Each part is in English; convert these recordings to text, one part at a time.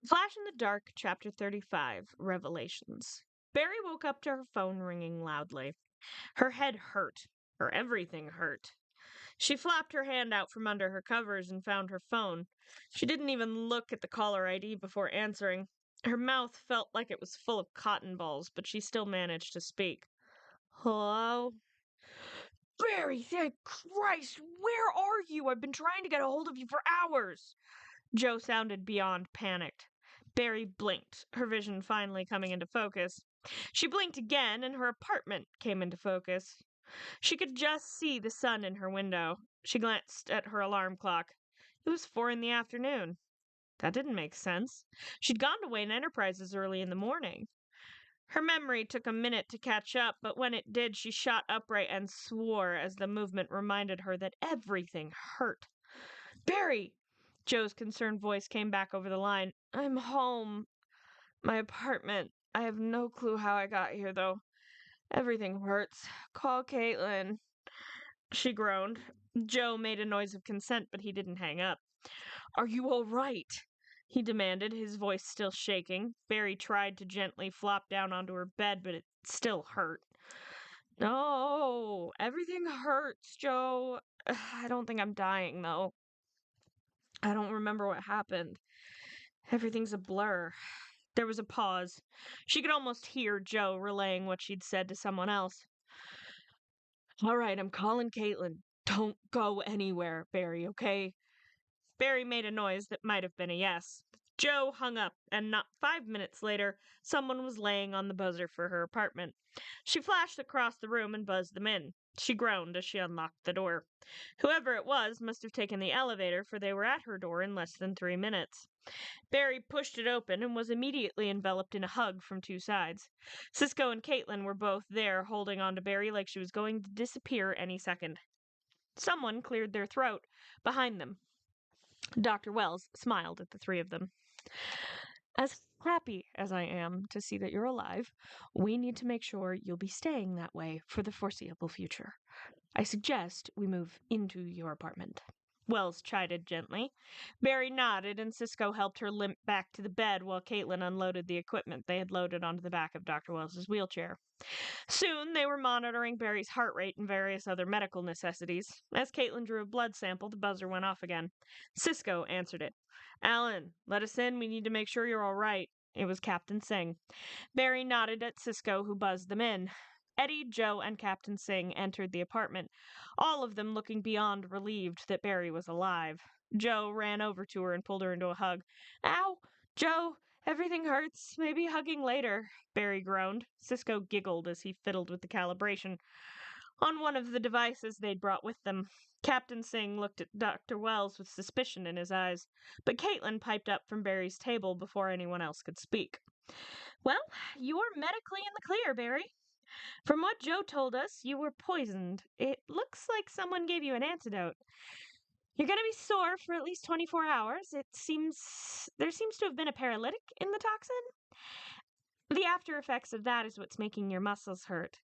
Flash in the Dark, Chapter 35, Revelations. Barry woke up to her phone ringing loudly. Her head hurt. Her everything hurt. She flopped her hand out from under her covers and found her phone. She didn't even look at the caller ID before answering. Her mouth felt like it was full of cotton balls, but she still managed to speak. Hello? Barry, thank Christ! Where are you? I've been trying to get a hold of you for hours! Joe sounded beyond panicked. Barry blinked, her vision finally coming into focus. She blinked again, and her apartment came into focus. She could just see the sun in her window. She glanced at her alarm clock. It was 4 in the afternoon. That didn't make sense. She'd gone to Wayne Enterprises early in the morning. Her memory took a minute to catch up, but when it did, she shot upright and swore as the movement reminded her that everything hurt. Barry! Joe's concerned voice came back over the line. I'm home. My apartment. I have no clue how I got here, though. Everything hurts. Call Caitlin. She groaned. Joe made a noise of consent, but he didn't hang up. Are you all right? He demanded, his voice still shaking. Barry tried to gently flop down onto her bed, but it still hurt. No, everything hurts, Joe. I don't think I'm dying, though. I don't remember what happened. Everything's a blur. There was a pause. She could almost hear Joe relaying what she'd said to someone else. All right, I'm calling Caitlin. Don't go anywhere, Barry, okay? Barry made a noise that might have been a yes. Joe hung up, and not 5 minutes later, someone was laying on the buzzer for her apartment. She flashed across the room and buzzed them in. She groaned as she unlocked the door. Whoever it was must have taken the elevator, for they were at her door in less than 3 minutes. Barry pushed it open and was immediately enveloped in a hug from 2 sides. Cisco and Caitlin were both there, holding on to Barry like she was going to disappear any second. Someone cleared their throat behind them. Dr. Wells smiled at the 3 of them. As happy as I am to see that you're alive, we need to make sure you'll be staying that way for the foreseeable future. I suggest we move into your apartment. Wells chided gently. Barry nodded, and Cisco helped her limp back to the bed while Caitlin unloaded the equipment they had loaded onto the back of Dr. Wells's wheelchair. Soon they were monitoring Barry's heart rate and various other medical necessities. As Caitlin drew a blood sample, the buzzer went off again. Cisco answered it. Alan, let us in. We need to make sure you're all right. It was Captain Singh. Barry nodded at Cisco, who buzzed them in. Eddie, Joe, and Captain Singh entered the apartment, all of them looking beyond relieved that Barry was alive. Joe ran over to her and pulled her into a hug. Ow! Joe! Everything hurts. Maybe hugging later, Barry groaned. Cisco giggled as he fiddled with the calibration on one of the devices they'd brought with them. Captain Singh looked at Dr. Wells with suspicion in his eyes, but Caitlin piped up from Barry's table before anyone else could speak. Well, you are medically in the clear, Barry. From what Joe told us, you were poisoned. It looks like someone gave you an antidote. You're going to be sore for at least 24 hours. There seems to have been a paralytic in the toxin. The after effects of that is what's making your muscles hurt.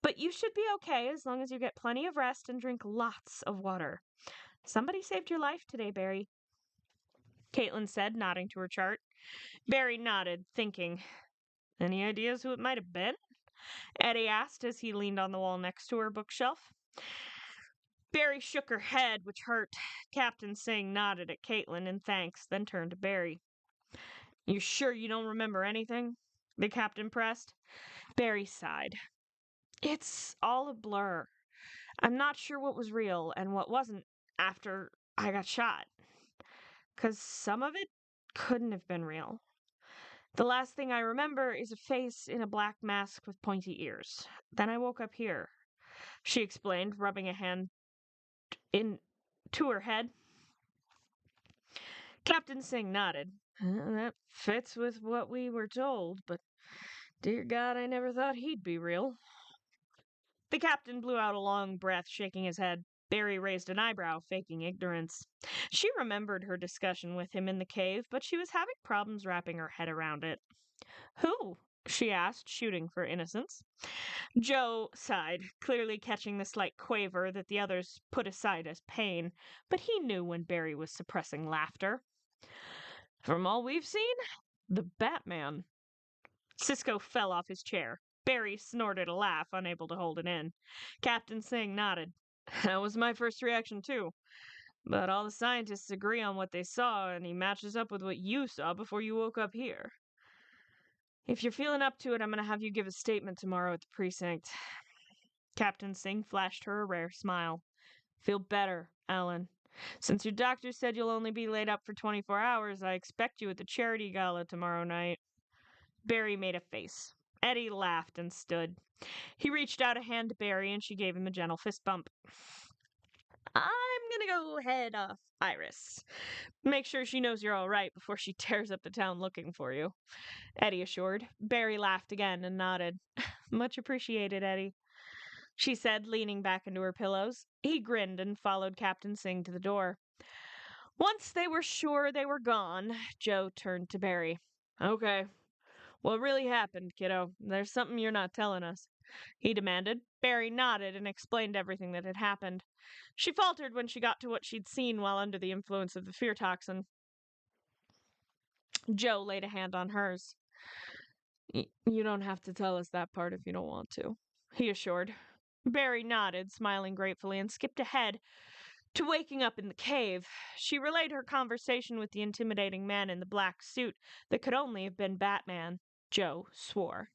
But you should be okay as long as you get plenty of rest and drink lots of water. Somebody saved your life today, Barry, Caitlin said, nodding to her chart. Barry nodded, thinking. Any ideas who it might have been? Eddie asked as he leaned on the wall next to her bookshelf. Barry shook her head, which hurt. Captain Singh nodded at Caitlin in thanks, then turned to Barry. You sure you don't remember anything? The captain pressed. Barry sighed. It's all a blur. I'm not sure what was real and what wasn't after I got shot. 'Cause some of it couldn't have been real. The last thing I remember is a face in a black mask with pointy ears. Then I woke up here, she explained, rubbing a hand to her head. Captain Singh nodded. That fits with what we were told, but dear God, I never thought he'd be real. The captain blew out a long breath, shaking his head. Barry raised an eyebrow, faking ignorance. She remembered her discussion with him in the cave, but she was having problems wrapping her head around it. Who? She asked, shooting for innocence. Joe sighed, clearly catching the slight quaver that the others put aside as pain, but he knew when Barry was suppressing laughter. From all we've seen, The Batman. Cisco fell off his chair. Barry snorted a laugh, unable to hold it in. Captain Singh nodded. That was my first reaction, too. But all the scientists agree on what they saw, and he matches up with what you saw before you woke up here. If you're feeling up to it, I'm going to have you give a statement tomorrow at the precinct. Captain Singh flashed her a rare smile. Feel better, Alan. Since your doctor said you'll only be laid up for 24 hours, I expect you at the charity gala tomorrow night. Barry made a face. Eddie laughed and stood. He reached out a hand to Barry, and she gave him a gentle fist bump. I'm gonna go head off Iris. Make sure she knows you're all right before she tears up the town looking for you, Eddie assured. Barry laughed again and nodded. Much appreciated, Eddie, she said, leaning back into her pillows. He grinned and followed Captain Singh to the door. Once they were sure they were gone, Joe turned to Barry. Okay, what really happened, kiddo? There's something you're not telling us, he demanded. Barry nodded and explained everything that had happened. She faltered when she got to what she'd seen while under the influence of the fear toxin. Joe laid a hand on hers. You don't have to tell us that part if you don't want to, he assured. Barry nodded, smiling gratefully, and skipped ahead to waking up in the cave. She relayed her conversation with the intimidating man in the black suit that could only have been Batman. Joe swore.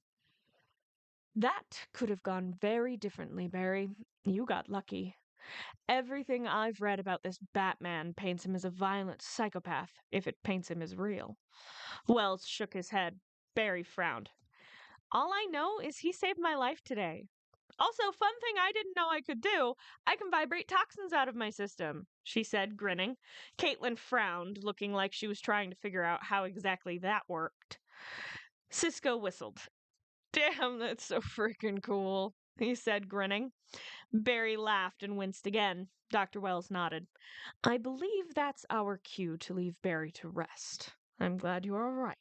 That could have gone very differently, Barry. You got lucky. Everything I've read about this Batman paints him as a violent psychopath, if it paints him as real. Wells shook his head. Barry frowned. All I know is he saved my life today. Also, fun thing I didn't know I could do, I can vibrate toxins out of my system, she said, grinning. Caitlin frowned, looking like she was trying to figure out how exactly that worked. Cisco whistled. Damn, that's so freaking cool, he said, grinning. Barry laughed and winced again. Dr. Wells nodded. I believe that's our cue to leave Barry to rest. I'm glad you're all right.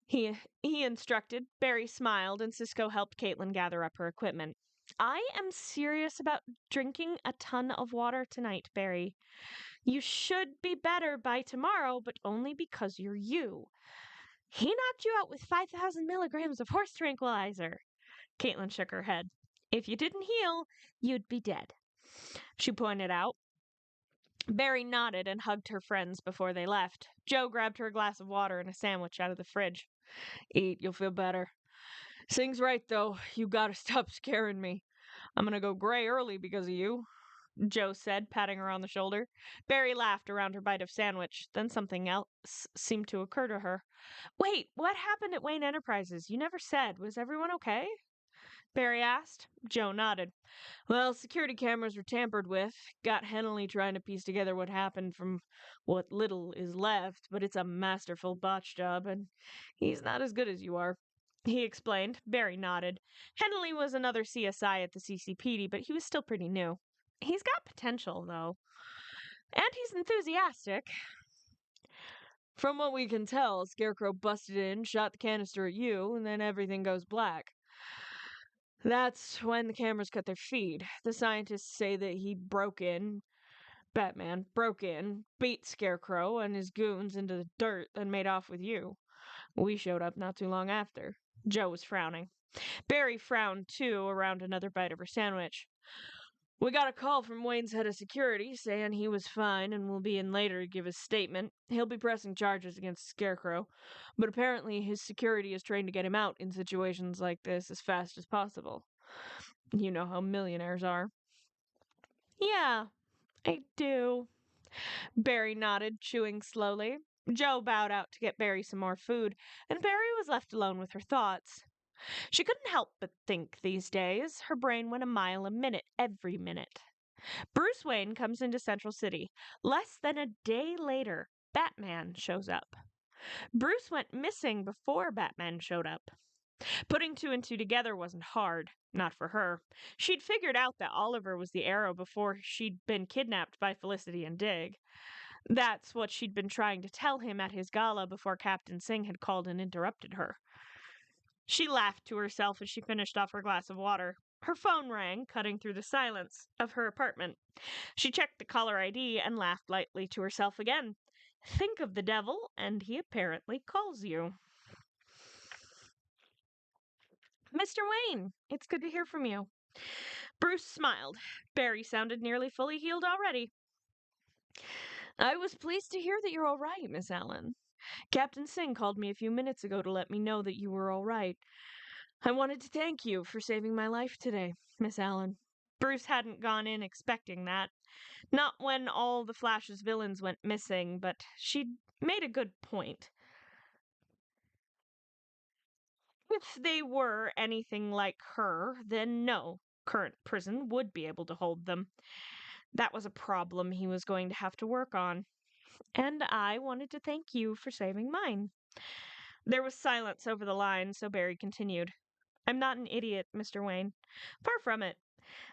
He instructed. Barry smiled, and Cisco helped Caitlin gather up her equipment. I am serious about drinking a ton of water tonight, Barry. You should be better by tomorrow, but only because you're you. He knocked you out with 5,000 milligrams of horse tranquilizer. Caitlin shook her head. If you didn't heal, you'd be dead, she pointed out. Barry nodded and hugged her friends before they left. Joe grabbed her a glass of water and a sandwich out of the fridge. Eat, you'll feel better. Sing's right, though. You gotta stop scaring me. I'm gonna go gray early because of you, Joe said, patting her on the shoulder. Barry laughed around her bite of sandwich. Then something else seemed to occur to her. Wait, what happened at Wayne Enterprises? You never said. Was everyone okay? Barry asked. Joe nodded. Well, security cameras were tampered with. Got Henley trying to piece together what happened from what little is left, but it's a masterful botch job, and he's not as good as you are, he explained. Barry nodded. Henley was another CSI at the CCPD, but he was still pretty new. He's got potential, though. And he's enthusiastic. From what we can tell, Scarecrow busted in, shot the canister at you, and then everything goes black. That's when the cameras cut their feed. The scientists say that he Batman broke in, beat Scarecrow and his goons into the dirt, then made off with you. We showed up not too long after. Joe was frowning. Barry frowned, too, around another bite of her sandwich. We got a call from Wayne's head of security saying he was fine and will be in later to give his statement. He'll be pressing charges against Scarecrow, but apparently his security is trained to get him out in situations like this as fast as possible. You know how millionaires are. Yeah, I do. Barry nodded, chewing slowly. Joe bowed out to get Barry some more food, and Barry was left alone with her thoughts. She couldn't help but think these days. Her brain went a mile a minute every minute. Bruce Wayne comes into Central City. Less than a day later, Batman shows up. Bruce went missing before Batman showed up. Putting two and two together wasn't hard, not for her. She'd figured out that Oliver was the Arrow before she'd been kidnapped by Felicity and Dig. That's what she'd been trying to tell him at his gala before Captain Singh had called and interrupted her. She laughed to herself as she finished off her glass of water. Her phone rang, cutting through the silence of her apartment. She checked the caller ID and laughed lightly to herself again. Think of the devil, and he apparently calls you. Mr. Wayne, it's good to hear from you. Bruce smiled. Barry sounded nearly fully healed already. I was pleased to hear that you're all right, Miss Allen. Captain Singh called me a few minutes ago to let me know that you were all right. I wanted to thank you for saving my life today, Miss Allen. Bruce hadn't gone in expecting that. Not when all the Flash's villains went missing, but she'd made a good point. If they were anything like her, then no current prison would be able to hold them. That was a problem he was going to have to work on. And I wanted to thank you for saving mine. There was silence over the line, so Barry continued. I'm not an idiot, Mr. Wayne. Far from it.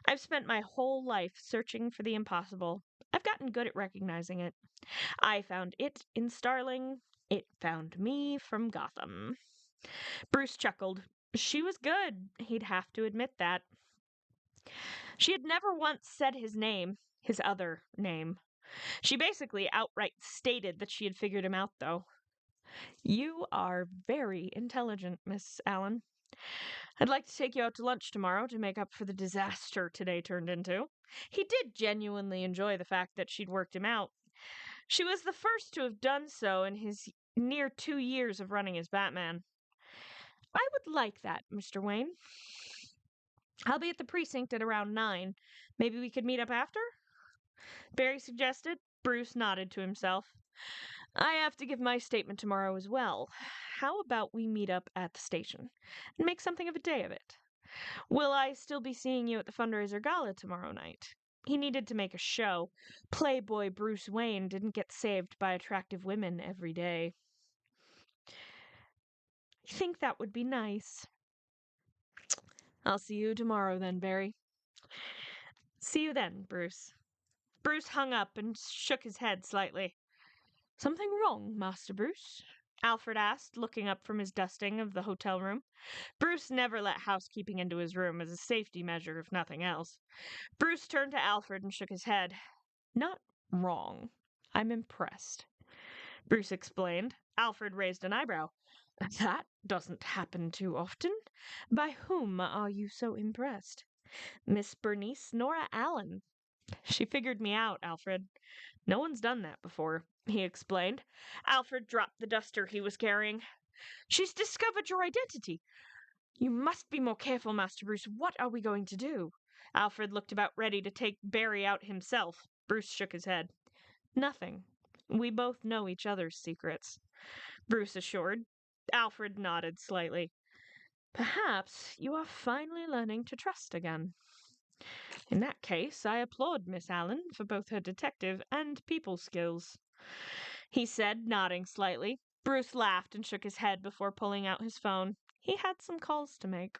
I've spent my whole life searching for the impossible. I've gotten good at recognizing it. I found it in Starling. It found me from Gotham. Bruce chuckled. She was good. He'd have to admit that. She had never once said his name, his other name. She basically outright stated that she had figured him out, though. You are very intelligent, Miss Allen. I'd like to take you out to lunch tomorrow to make up for the disaster today turned into. He did genuinely enjoy the fact that she'd worked him out. She was the first to have done so in his near 2 years of running as Batman. I would like that, Mr. Wayne. I'll be at the precinct at around 9. Maybe we could meet up after? Barry suggested. Bruce nodded to himself. I have to give my statement tomorrow as well. How about we meet up at the station and make something of a day of it? Will I still be seeing you at the fundraiser gala tomorrow night? He needed to make a show. Playboy Bruce Wayne didn't get saved by attractive women every day. I think that would be nice. I'll see you tomorrow then, Barry. See you then, Bruce. Bruce hung up and shook his head slightly. Something wrong, Master Bruce? Alfred asked, looking up from his dusting of the hotel room. Bruce never let housekeeping into his room as a safety measure, if nothing else. Bruce turned to Alfred and shook his head. Not wrong. I'm impressed. Bruce explained. Alfred raised an eyebrow. That doesn't happen too often. By whom are you so impressed? Miss Bernice Allen. She figured me out, Alfred. No one's done that before, he explained. Alfred dropped the duster he was carrying. She's discovered your identity. You must be more careful, Master Bruce. What are we going to do? Alfred looked about ready to take Barry out himself. Bruce shook his head. Nothing. We both know each other's secrets, Bruce assured. Alfred nodded slightly. Perhaps you are finally learning to trust again. In that case, I applaud Miss Allen for both her detective and people skills, he said, nodding slightly. Bruce laughed and shook his head before pulling out his phone. He had some calls to make.